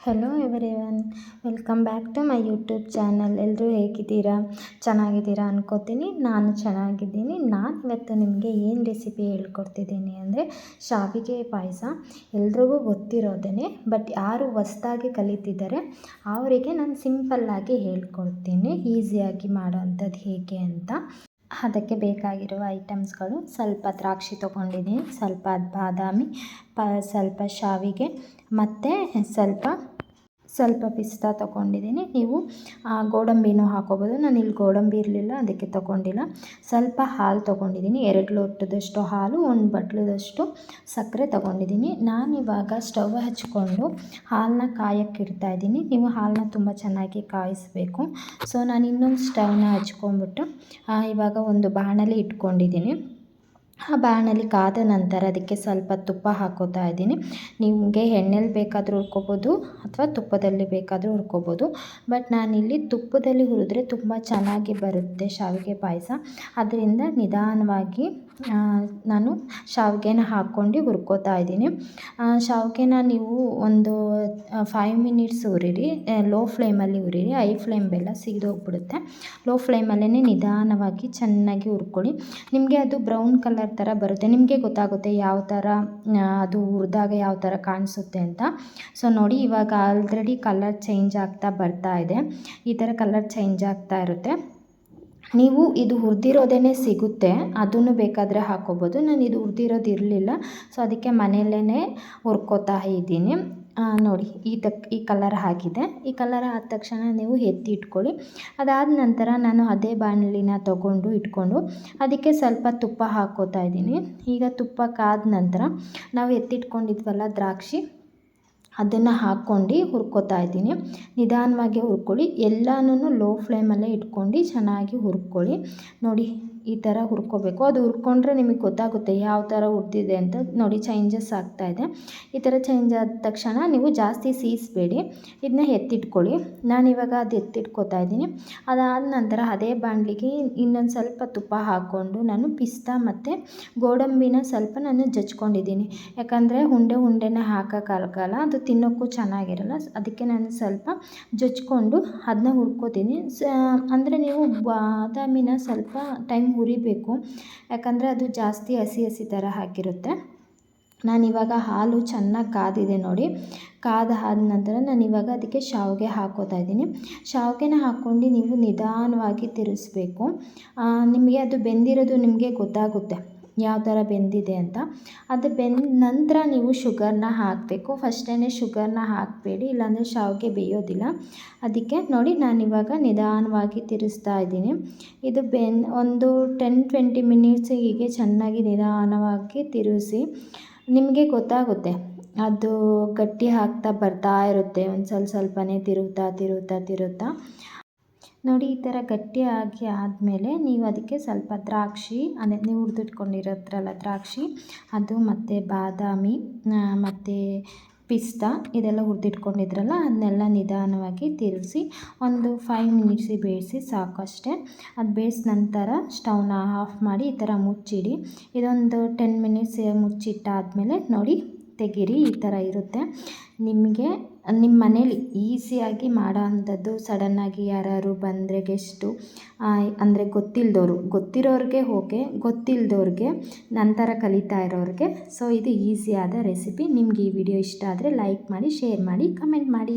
Hello everyone, welcome back to my YouTube channel. ಎಲ್ಲರೂ ಹೇಗಿದ್ದೀರಾ? ಚೆನ್ನಾಗಿದ್ದೀರಾ ಅನ್ಕೋತೀನಿ. ನಾನು ಚೆನ್ನಾಗಿದ್ದೀನಿ. ನಾನು ಇವತ್ತು ನಿಮಗೆ ಏನು ರೆಸಿಪಿ ಹೇಳ್ಕೊಡ್ತಿದ್ದೀನಿ ಅಂದರೆ ಶಾವಿಗೆ ಪಾಯಸ. ಎಲ್ರಿಗೂ ಗೊತ್ತಿರೋದೇ, ಬಟ್ ಯಾರು ಹೊಸ್ದಾಗಿ ಕಲಿತಿದ್ದಾರೆ ಅವರಿಗೆ ನಾನು ಸಿಂಪಲ್ಲಾಗಿ ಹೇಳ್ಕೊಡ್ತೀನಿ, ಈಸಿಯಾಗಿ ಮಾಡೋವಂಥದ್ದು ಹೇಗೆ ಅಂತ. ಅದಕ್ಕೆ ಬೇಕಾಗಿರುವ ಐಟಮ್ಸ್ಗಳು: ಸ್ವಲ್ಪ ದ್ರಾಕ್ಷಿ ತೊಗೊಂಡಿದ್ದೀನಿ, ಸ್ವಲ್ಪ ಬಾದಾಮಿ, ಸ್ವಲ್ಪ ಶಾವಿಗೆ ಮತ್ತು ಸ್ವಲ್ಪ ಪಿಸ್ತಾ ತೊಗೊಂಡಿದ್ದೀನಿ. ನೀವು ಗೋಡಂಬಿನೂ ಹಾಕೋಬೋದು. ನಾನು ಇಲ್ಲಿ ಗೋಡಂಬಿ ಇರಲಿಲ್ಲ, ಅದಕ್ಕೆ ತೊಗೊಂಡಿಲ್ಲ. ಸ್ವಲ್ಪ ಹಾಲು ತೊಗೊಂಡಿದ್ದೀನಿ, 2 ಲೋಟದಷ್ಟು ಹಾಲು, 1 ಬಟ್ಲದಷ್ಟು ಸಕ್ಕರೆ ತೊಗೊಂಡಿದ್ದೀನಿ. ನಾನಿವಾಗ ಸ್ಟವ್ ಹಚ್ಕೊಂಡು ಹಾಲನ್ನ ಕಾಯಕ್ಕಿಡ್ತಾಯಿದ್ದೀನಿ. ನೀವು ಹಾಲನ್ನ ತುಂಬ ಚೆನ್ನಾಗಿ ಕಾಯಿಸಬೇಕು. ಸೊ ನಾನು ಇನ್ನೊಂದು ಸ್ಟವ್ನ ಹಚ್ಕೊಂಡ್ಬಿಟ್ಟು ಇವಾಗ ಒಂದು ಬಾಣಲಿ ಇಟ್ಕೊಂಡಿದ್ದೀನಿ. ಆ ಬಾಣಲಿ ಕಾದ ನಂತರ ಅದಕ್ಕೆ ಸ್ವಲ್ಪ ತುಪ್ಪ ಹಾಕೋತಾ ಇದ್ದೀನಿ. ನಿಮಗೆ ಎಣ್ಣೆಲಿ ಬೇಕಾದರೂ ಹುರ್ಕೋಬೋದು ಅಥವಾ ತುಪ್ಪದಲ್ಲಿ ಬೇಕಾದರೂ ಹುರ್ಕೋಬೋದು. ಬಟ್ ನಾನಿಲ್ಲಿ ತುಪ್ಪದಲ್ಲಿ ಹುರಿದ್ರೆ ತುಂಬ ಚೆನ್ನಾಗಿ ಬರುತ್ತೆ ಶಾವಿಗೆ ಪಾಯಸ. ಅದರಿಂದ ನಿಧಾನವಾಗಿ ನಾನು ಶಾವಿಗೆನ ಹಾಕ್ಕೊಂಡು ಹುರ್ಕೋತಾ ಇದ್ದೀನಿ. ಶಾವಿಗೆನ ನೀವು ಒಂದು 5 ಮಿನಿಟ್ಸ್ ಹುರಿರಿ. ಲೋ ಫ್ಲೇಮಲ್ಲಿ ಹುರಿರಿ, ಹೈ ಫ್ಲೇಮ್ ಬೇಡ, ಸಿಗೋಗ್ಬಿಡುತ್ತೆ. ಲೋ ಫ್ಲೇಮಲ್ಲೇ ನಿಧಾನವಾಗಿ ಚೆನ್ನಾಗಿ ಹುರ್ಕೊಳ್ಳಿ. ನಿಮಗೆ ಅದು ಬ್ರೌನ್ ಕಲರ್ ಥರ ಬರುತ್ತೆ. ನಿಮಗೆ ಗೊತ್ತಾಗುತ್ತೆ ಯಾವ ಥರ ಅದು ಹುರಿದಾಗ ಯಾವ ಥರ ಕಾಣಿಸುತ್ತೆ ಅಂತ. ಸೊ ನೋಡಿ, ಇವಾಗ ಆಲ್ರೆಡಿ ಕಲರ್ ಚೇಂಜ್ ಆಗ್ತಾ ಬರ್ತಾ ಇದೆ. ಈ ಥರ ಕಲರ್ ಚೇಂಜ್ ಆಗ್ತಾ ಇರುತ್ತೆ. ನೀವು ಇದು ಹುರಿದಿರೋದೇ ಸಿಗುತ್ತೆ, ಅದನ್ನು ಬೇಕಾದರೆ ಹಾಕ್ಕೋಬೋದು. ನಾನು ಇದು ಹುರಿದಿರೋದು ಇರಲಿಲ್ಲ, ಸೊ ಅದಕ್ಕೆ ಮನೆಯಲ್ಲೇ ಹುರ್ಕೋತಾ ಇದ್ದೀನಿ. ನೋಡಿ, ಈ ಕಲರ್ ಆಗಿದೆ. ಈ ಕಲರ್ ಆದ ತಕ್ಷಣ ನೀವು ಎತ್ತಿ ಇಟ್ಕೊಳ್ಳಿ. ಅದಾದ ನಂತರ ನಾನು ಅದೇ ಬಾಣಲಿನ ಇಟ್ಕೊಂಡು ಅದಕ್ಕೆ ಸ್ವಲ್ಪ ತುಪ್ಪ ಹಾಕ್ಕೋತಾ ಇದ್ದೀನಿ. ಈಗ ತುಪ್ಪ ಕಾದ ನಂತರ ನಾವು ಎತ್ತಿಟ್ಕೊಂಡಿದ್ವಲ್ಲ ದ್ರಾಕ್ಷಿ, ಅದನ್ನು ಹಾಕ್ಕೊಂಡು ಹುರ್ಕೋತಾ ಇದ್ದೀನಿ. ನಿಧಾನವಾಗಿ ಹುರ್ಕೊಳ್ಳಿ. ಎಲ್ಲನೂ ಲೋ ಫ್ಲೇಮಲ್ಲೇ ಇಟ್ಕೊಂಡು ಚೆನ್ನಾಗಿ ಹುರ್ಕೊಳ್ಳಿ. ನೋಡಿ, ಈ ಥರ ಹುರ್ಕೋಬೇಕು. ಅದು ಹುರ್ಕೊಂಡ್ರೆ ನಿಮಗೆ ಗೊತ್ತಾಗುತ್ತೆ ಯಾವ ಥರ ಹುರಿದಿದೆ ಅಂತ. ನೋಡಿ, ಚೇಂಜಸ್ ಆಗ್ತಾಯಿದೆ. ಈ ಥರ ಚೇಂಜ್ ಆದ ತಕ್ಷಣ ನೀವು ಜಾಸ್ತಿ ಸೀಸ್ಬೇಡಿ, ಇದನ್ನ ಎತ್ತಿಟ್ಕೊಳ್ಳಿ. ನಾನಿವಾಗ ಅದು ಎತ್ತಿಟ್ಕೋತಾ ಇದ್ದೀನಿ. ಅದಾದ ನಂತರ ಅದೇ ಬಾಣಲಿಗೆ ಇನ್ನೊಂದು ಸ್ವಲ್ಪ ತುಪ್ಪ ಹಾಕ್ಕೊಂಡು ನಾನು ಪಿಸ್ತಾ ಮತ್ತು ಗೋಡಂಬಿನ ಸ್ವಲ್ಪ ನಾನು ಜಜ್ಕೊಂಡಿದ್ದೀನಿ. ಯಾಕಂದರೆ ಉಂಡೆನ ಹಾಕೋಕ್ಕಾಗಲ್ಲ, ಅದು ತಿನ್ನೋಕ್ಕೂ ಚೆನ್ನಾಗಿರಲ್ಲ. ಅದಕ್ಕೆ ನಾನು ಸ್ವಲ್ಪ ಜಜ್ಕೊಂಡು ಅದನ್ನ ಹುರ್ಕೋತೀನಿ. ಅಂದರೆ ನೀವು ಬಾದಾಮಿನ ಸ್ವಲ್ಪ ಟೈಮ್ ಹುರಿಬೇಕು, ಯಾಕಂದರೆ ಅದು ಜಾಸ್ತಿ ಹಸಿ ಥರ ಆಗಿರುತ್ತೆ. ನಾನಿವಾಗ ಹಾಲು ಚೆನ್ನಾಗಿ ಕಾದಿದೆ ನೋಡಿ. ಆದ ನಂತರ ನಾನಿವಾಗ ಅದಕ್ಕೆ ಶಾವಿಗೆ ಹಾಕ್ಕೋತಾ ಇದ್ದೀನಿ. ಶಾವಿಗೆನ ಹಾಕ್ಕೊಂಡು ನೀವು ನಿಧಾನವಾಗಿ ತಿರುಗಿಸ್ಬೇಕು. ನಿಮಗೆ ಅದು ಬೆಂದಿರೋದು ನಿಮಗೆ ಗೊತ್ತಾಗುತ್ತೆ ಯಾವ ಥರ ಬೆಂದಿದೆ ಅಂತ. ಅದು ಬೆಂದ ನಂತರ ನೀವು ಶುಗರ್ನ ಹಾಕಬೇಕು. ಫಸ್ಟೇ ಶುಗರ್ನ ಹಾಕಬೇಡಿ, ಇಲ್ಲಾಂದರೆ ಶಾವಿಗೆ ಬೇಯೋದಿಲ್ಲ. ಅದಕ್ಕೆ ನೋಡಿ, ನಾನಿವಾಗ ನಿಧಾನವಾಗಿ ತಿರುಗಿಸ್ತಾ ಇದ್ದೀನಿ. ಇದು ಒಂದು 10-20 ಮಿನಿಟ್ಸ್ ಹೀಗೆ ಚೆನ್ನಾಗಿ ನಿಧಾನವಾಗಿ ತಿರುಗಿಸಿ. ನಿಮಗೆ ಗೊತ್ತಾಗುತ್ತೆ, ಅದು ಗಟ್ಟಿ ಆಗ್ತಾ ಬರ್ತಾ ಇರುತ್ತೆ. ಒಂದು ಸ್ವಲ್ಪನೇ ತಿರುಗ್ತಾ ನೋಡಿ, ಈ ಥರ ಗಟ್ಟಿಯಾಗಿ ಆದಮೇಲೆ ನೀವು ಅದಕ್ಕೆ ಸ್ವಲ್ಪ ದ್ರಾಕ್ಷಿ, ಅಂದರೆ ನೀವು ಹುರಿದಿಟ್ಕೊಂಡಿರೋದ್ರಲ್ಲ ದ್ರಾಕ್ಷಿ, ಅದು ಮತ್ತು ಬಾದಾಮಿ ಮತ್ತು ಪಿಸ್ತಾ, ಇದೆಲ್ಲ ಹುರಿದಿಟ್ಕೊಂಡಿದ್ರಲ್ಲ ಅದನ್ನೆಲ್ಲ ನಿಧಾನವಾಗಿ ತಿರುಗಿಸಿ ಒಂದು 5 ಮಿನಿಟ್ಸಿಗೆ ಬೇಯಿಸಿ ಸಾಕು ಅಷ್ಟೇ. ಅದು ಬೇಯಿಸಿದ ನಂತರ ಸ್ಟವ್ನ ಆಫ್ ಮಾಡಿ ಈ ಥರ ಮುಚ್ಚಿಡಿ. ಇದೊಂದು 10 ಮಿನಿಟ್ಸ್ ಮುಚ್ಚಿಟ್ಟಾದಮೇಲೆ ನೋಡಿ ತೆಗೀರಿ. ಈ ಥರ ಇರುತ್ತೆ. ನಿಮಗೆ ನಿಮ್ಮ ಮನೇಲಿ ಈಸಿಯಾಗಿ ಮಾಡೋ ಅಂಥದ್ದು. ಸಡನ್ನಾಗಿ ಯಾರು ಬಂದರೆ ಗೆಸ್ಟು, ಅಂದರೆ ಗೊತ್ತಿರೋರಿಗೆ ಓಕೆ, ಗೊತ್ತಿಲ್ಲದವ್ರಿಗೆ, ನಂತರ ಕಲಿತಾ ಇರೋರಿಗೆ, ಸೊ ಇದು ಈಸಿಯಾದ ರೆಸಿಪಿ. ನಿಮ್ಗೆ ಈ ವಿಡಿಯೋ ಇಷ್ಟ ಆದರೆ ಲೈಕ್ ಮಾಡಿ, ಶೇರ್ ಮಾಡಿ, ಕಮೆಂಟ್ ಮಾಡಿ.